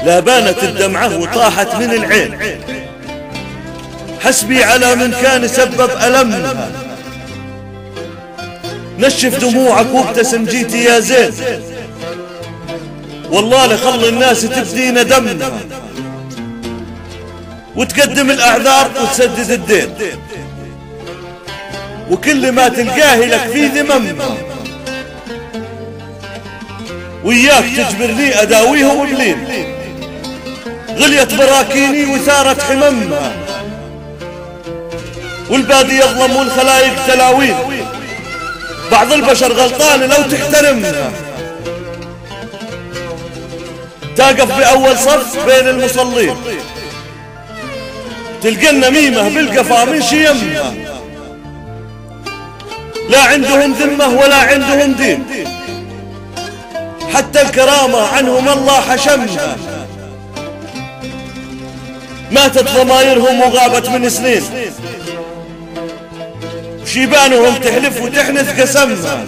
لا بانت الدمعة وطاحت من العين، حسبي على من كان سبب ألمها. نشف دموعك وابتسم جيتي يا زين، والله لخلي الناس تبدي ندمها، وتقدم الأعذار وتسدد الدين، وكل ما تلقاه لك في ذممها. وياك تجبرني أداويهم بلين، غليت براكيني وثارت حممها، والبادي يظلم والخلايق تلاوين، بعض البشر غلطان لو تحترمها. تقف بأول صف بين المصلين، تلقى النميمة بالقفا من شيمها، لا عندهم ذمة ولا عندهم دين، حتى الكرامة عنهم الله حشمها. ماتت ضمايرهم وغابت من سنين، شيبانهم تحلف وتحنث قسمها.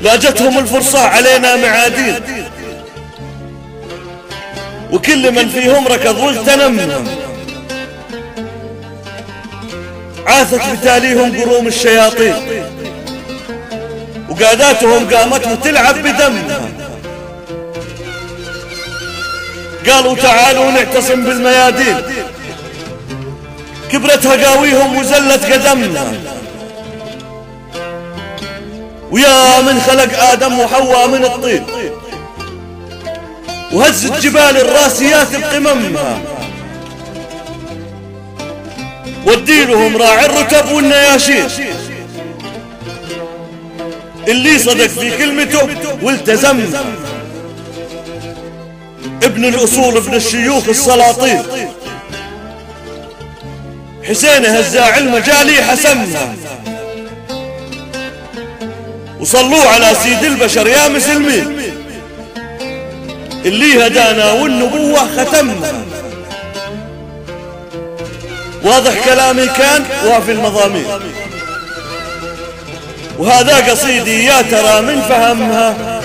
لا جتهم الفرصة علينا معادين، وكل من فيهم ركض واغتنمها. عاثت بتاليهم قروم الشياطين، وقاداتهم قامت وتلعب بدمها. قالوا تعالوا نعتصم بالميادين، كبرت هقاويهم وزلت قدمها. ويا من خلق آدم وحواء من الطين، وهزت جبال الراسيات بقممها. وديلهم راعي الركب والنياشين، اللي صدق في كلمته والتزمها. ابن الأصول ابن الشيوخ السلاطين، حسين هزاع المجالي حسمها. وصلوا على سيد البشر يا مسلمين، اللي هدانا والنبوة ختمها. واضح كلامي كان وافي المضامين، وهذا قصيدي يا ترى من فهمها.